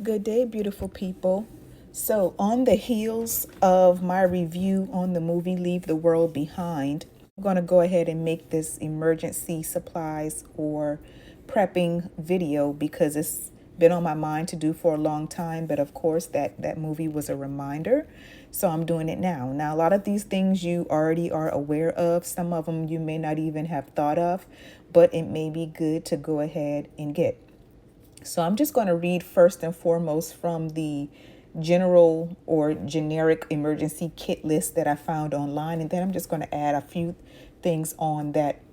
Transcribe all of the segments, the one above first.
Good day, beautiful people. So, on the heels of my review on the movie Leave the World Behind, I'm going to go ahead and make this emergency supplies or prepping video because it's been on my mind to do for a long time. But of course, that movie was a reminder. So, I'm doing it now. Now, a lot of these things you already are aware of, some of them you may not even have thought of, but it may be good to go ahead and get. So I'm just going to read first and foremost from the general or generic emergency kit list that I found online. And then I'm just going to add a few things on that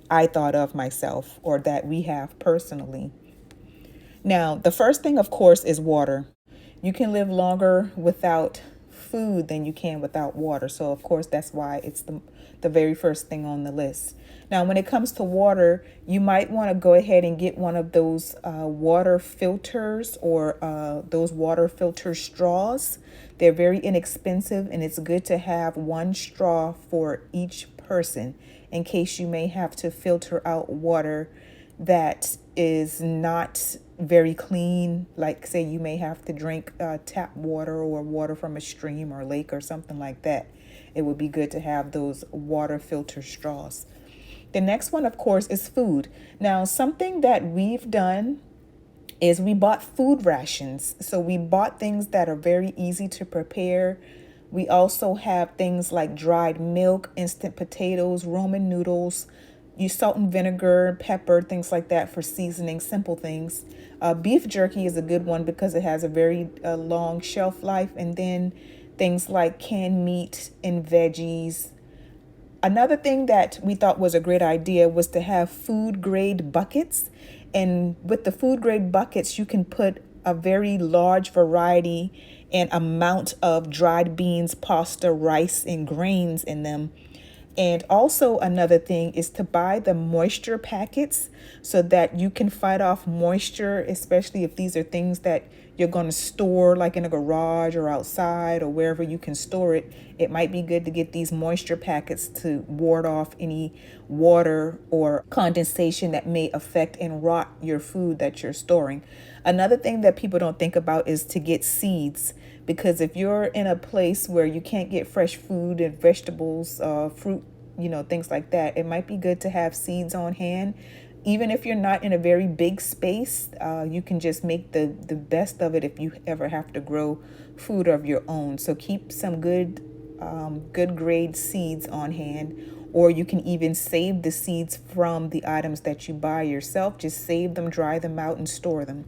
I thought of myself or that we have personally. Now, the first thing, of course, is water. You can live longer without food than you can without water. So, of course, that's why it's the very first thing on the list. Now, when it comes to water, you might want to go ahead and get one of those water filters or those water filter straws. They're very inexpensive, and it's good to have one straw for each person in case you may have to filter out water that is not very clean. Like, say, you may have to drink tap water or water from a stream or lake or something like that. It would be good to have those water filter straws. The next one, of course, is food. Now, something that we've done is we bought food rations. So we bought things that are very easy to prepare. We also have things like dried milk, instant potatoes, Roman noodles, use salt and vinegar, pepper, things like that for seasoning, simple things. Beef jerky is a good one because it has a very long shelf life. And then things like canned meat and veggies. Another thing that we thought was a great idea was to have food grade buckets. And with the food grade buckets, you can put a very large variety and amount of dried beans, pasta, rice, and grains in them. And also another thing is to buy the moisture packets so that you can fight off moisture, especially if these are things that you're going to store like in a garage or outside or wherever you can store it. It might be good to get these moisture packets to ward off any water or condensation that may affect and rot your food that you're storing. Another thing that people don't think about is to get seeds, because if you're in a place where you can't get fresh food and vegetables, fruit, things like that, it might be good to have seeds on hand. Even if you're not in a very big space, you can just make the best of it if you ever have to grow food of your own. So keep some good grade seeds on hand, or you can even save the seeds from the items that you buy yourself. Just save them, dry them out, and store them.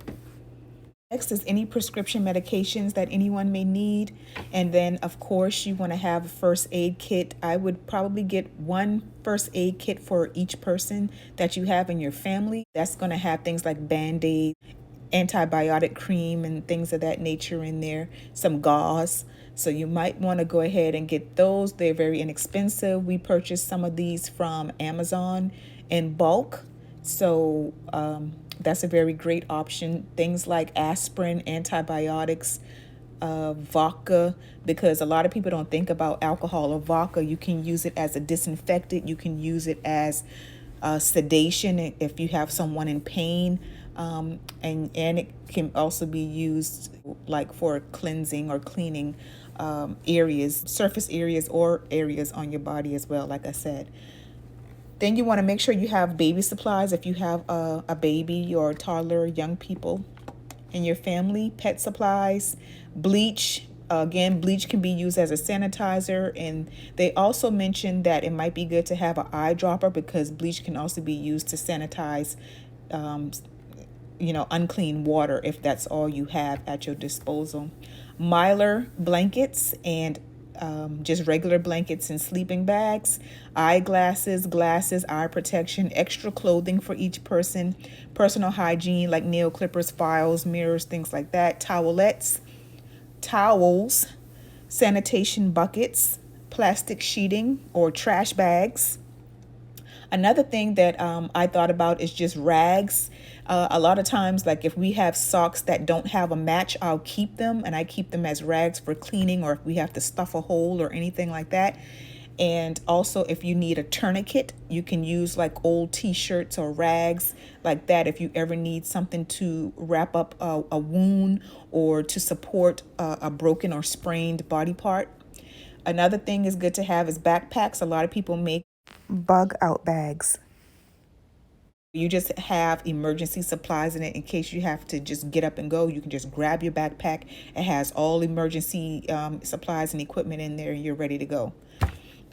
Next is any prescription medications that anyone may need. And then, of course, you want to have a first aid kit. I would probably get one first aid kit for each person that you have in your family. That's going to have things like Band-Aid, antibiotic cream, and things of that nature in there, some gauze. So you might want to go ahead and get those. They're very inexpensive. We purchased some of these from Amazon in bulk. So that's a very great option. Things like aspirin, antibiotics, vodka, because a lot of people don't think about alcohol or vodka. You can use it as a disinfectant. You can use it as sedation if you have someone in pain. And it can also be used like for cleansing or cleaning areas, surface areas or areas on your body as well, like I said. Then you want to make sure you have baby supplies if you have a baby or a toddler, young people in your family. Pet supplies, bleach. Again, bleach can be used as a sanitizer. And they also mentioned that it might be good to have an eyedropper because bleach can also be used to sanitize unclean water if that's all you have at your disposal. Mylar blankets and just regular blankets and sleeping bags, eyeglasses, glasses, eye protection, extra clothing for each person, personal hygiene like nail clippers, files, mirrors, things like that, towelettes, towels, sanitation buckets, plastic sheeting or trash bags. Another thing that I thought about is just rags. A lot of times, like if we have socks that don't have a match, I'll keep them, and I keep them as rags for cleaning, or if we have to stuff a hole or anything like that. And also, if you need a tourniquet, you can use like old t-shirts or rags like that if you ever need something to wrap up a wound or to support a broken or sprained body part. Another thing is good to have is backpacks. A lot of people make bug out bags. You just have emergency supplies in it in case you have to just get up and go. You can just grab your backpack. It has all emergency supplies and equipment in there, and you're ready to go.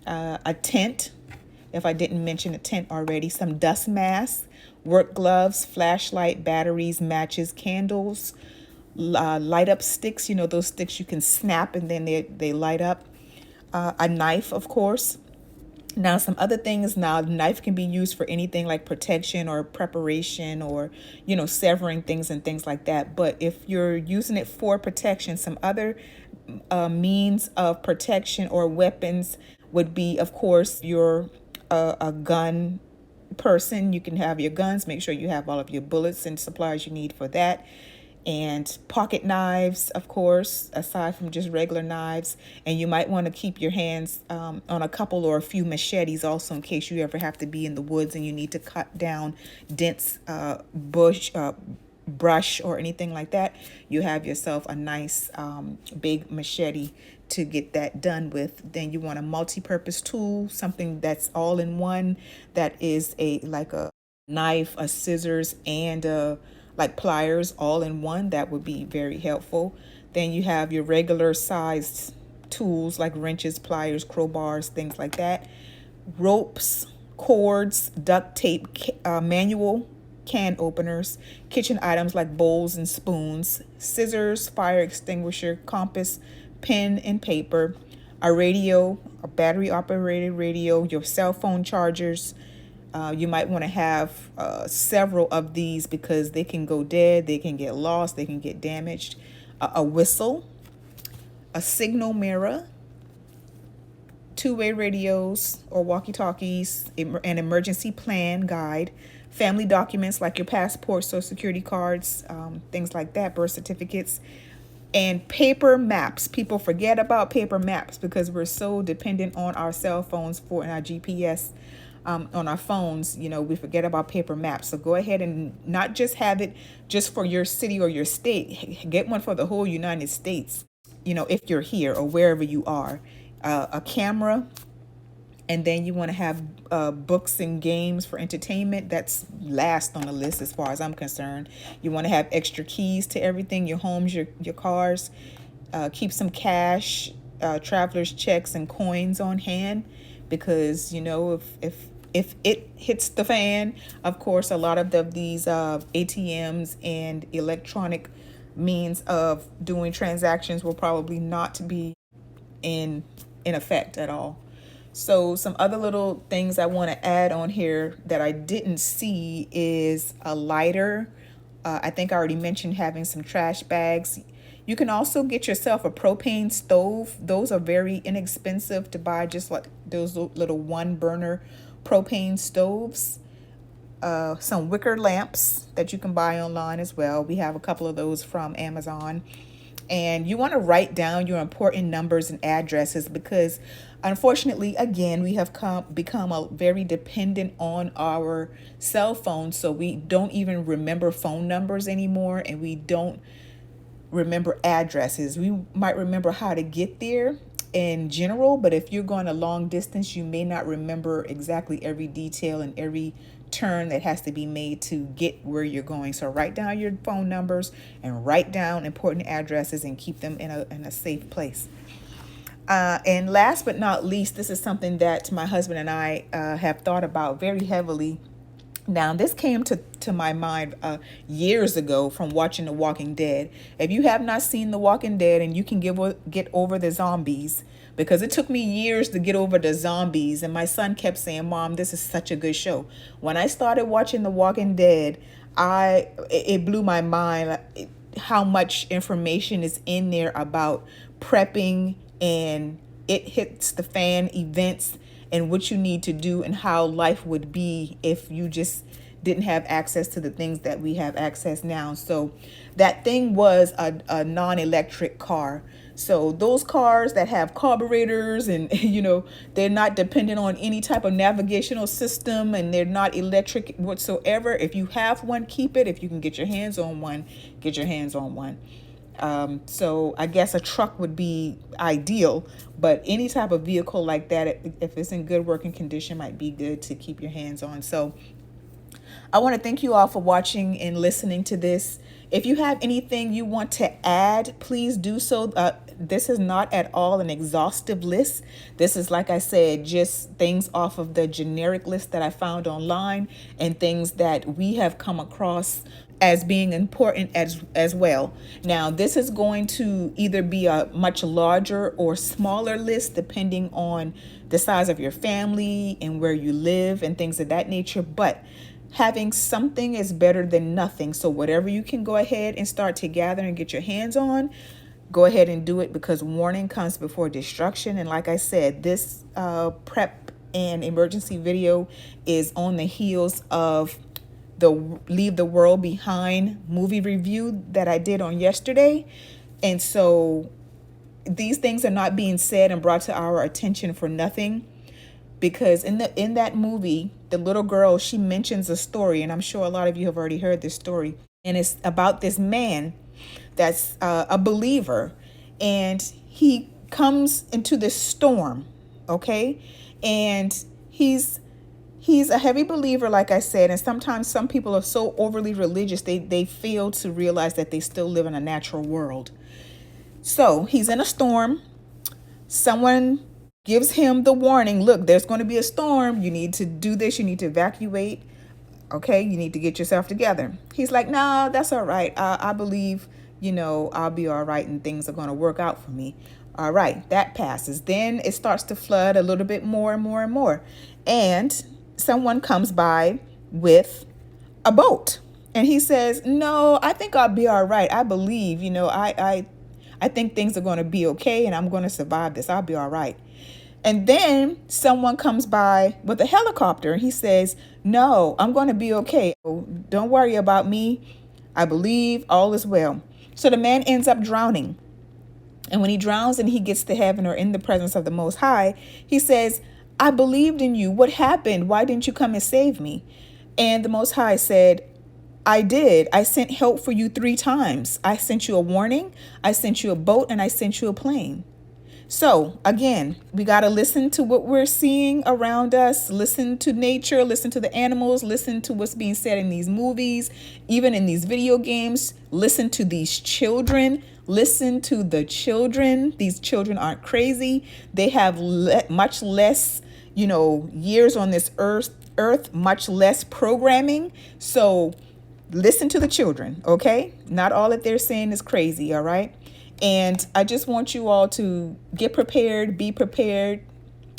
A tent, if I didn't mention a tent already, some dust masks, work gloves, flashlight, batteries, matches, candles, light up sticks, those sticks you can snap and then they light up. A knife, of course. Now, some other things. Now, the knife can be used for anything like protection or preparation or, severing things and things like that. But if you're using it for protection, some other means of protection or weapons would be, of course, your a gun person. You can have your guns. Make sure you have all of your bullets and supplies you need for that. And pocket knives, of course, aside from just regular knives. And you might want to keep your hands on a couple or a few machetes also in case you ever have to be in the woods and you need to cut down dense brush or anything like that. You have yourself a nice big machete to get that done with. Then you want a multi-purpose tool, something that's all in one, that is like a knife, a scissors, and like pliers all in one. That would be very helpful. Then you have your regular sized tools like wrenches, pliers, crowbars, things like that. Ropes, cords, duct tape, manual can openers, kitchen items like bowls and spoons, scissors, fire extinguisher, compass, pen and paper, a radio, a battery operated radio, your cell phone chargers. You might want to have several of these because they can go dead, they can get lost, they can get damaged. A whistle, a signal mirror, two-way radios or walkie-talkies, an emergency plan guide, family documents like your passport, social security cards, things like that, birth certificates, and paper maps. People forget about paper maps because we're so dependent on our cell phones and our GPS on our phones. We forget about paper maps. So go ahead and not just have it just for your city or your state. Get one for the whole United States, if you're here or wherever you are. A camera. And then you want to have books and games for entertainment. That's last on the list as far as I'm concerned. You want to have extra keys to everything, your homes, your cars. Keep some cash, traveler's checks and coins on hand because, if it hits the fan, of course, a lot of these ATMs and electronic means of doing transactions will probably not be in effect at all. So some other little things I want to add on here that I didn't see is a lighter. I think I already mentioned having some trash bags. You can also get yourself a propane stove. Those are very inexpensive to buy, just like those little one burner propane stoves. Some wicker lamps that you can buy online as well. We have a couple of those from Amazon. And you want to write down your important numbers and addresses because unfortunately, again, we have become very dependent on our cell phones. So we don't even remember phone numbers anymore, and we don't remember addresses. We might remember how to get there in general, but if you're going a long distance, you may not remember exactly every detail and every turn that has to be made to get where you're going. So write down your phone numbers and write down important addresses and keep them in a safe place. And last but not least, this is something that my husband and I have thought about very heavily. Now, this came to my mind years ago from watching The Walking Dead. If you have not seen The Walking Dead and you can get over the zombies, because it took me years to get over the zombies, and my son kept saying, "Mom, this is such a good show." When I started watching The Walking Dead, it blew my mind how much information is in there about prepping and it hits the fan events and what you need to do and how life would be if you just didn't have access to the things that we have access now. So that thing was a non-electric car. So those cars that have carburetors and they're not dependent on any type of navigational system, and they're not electric whatsoever. If you have one, keep it. If you can get your hands on one, get your hands on one. So I guess a truck would be ideal, but any type of vehicle like that, if it's in good working condition, might be good to keep your hands on. So I want to thank you all for watching and listening to this. If you have anything you want to add, please do so. This is not at all an exhaustive list. This is, like I said, just things off of the generic list that I found online, and things that we have come across as being important as well. Now, this is going to either be a much larger or smaller list depending on the size of your family and where you live and things of that nature. But having something is better than nothing. So whatever you can go ahead and start to gather and get your hands on, go ahead and do it, because warning comes before destruction. And like I said, this prep and emergency video is on the heels of the Leave the World Behind movie review that I did on yesterday. And so these things are not being said and brought to our attention for nothing, because in that movie, the little girl, she mentions a story, and I'm sure a lot of you have already heard this story, and it's about this man that's a believer, and he comes into this storm, okay, and he's a heavy believer, like I said, and sometimes some people are so overly religious they fail to realize that they still live in a natural world. So he's in a storm. Someone gives him the warning, look, there's going to be a storm. You need to do this. You need to evacuate. Okay, you need to get yourself together. He's like, nah, that's all right. I believe, I'll be all right and things are going to work out for me. All right, that passes. Then it starts to flood a little bit more and more and more. And someone comes by with a boat. And he says, no, I think I'll be all right. I believe, I think things are going to be okay, and I'm going to survive this. I'll be all right. And then someone comes by with a helicopter, and he says, no, I'm going to be okay. Don't worry about me. I believe all is well. So the man ends up drowning. And when he drowns and he gets to heaven or in the presence of the Most High, he says, I believed in you. What happened? Why didn't you come and save me? And the Most High said, I did. I sent help for you 3 times. I sent you a warning, I sent you a boat, and I sent you a plane. So again, we got to listen to what we're seeing around us, listen to nature, listen to the animals, listen to what's being said in these movies, even in these video games, listen to these children, listen to the children. These children aren't crazy. They have much less, years on this earth, much less programming. So listen to the children, okay? Not all that they're saying is crazy, all right? And I just want you all to get prepared, be prepared,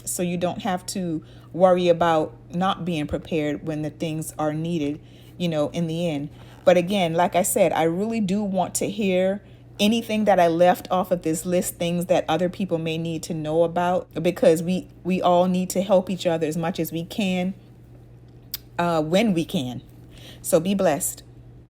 so you don't have to worry about not being prepared when the things are needed, in the end. But again, like I said, I really do want to hear anything that I left off of this list, things that other people may need to know about, because we all need to help each other as much as we can, when we can. So be blessed.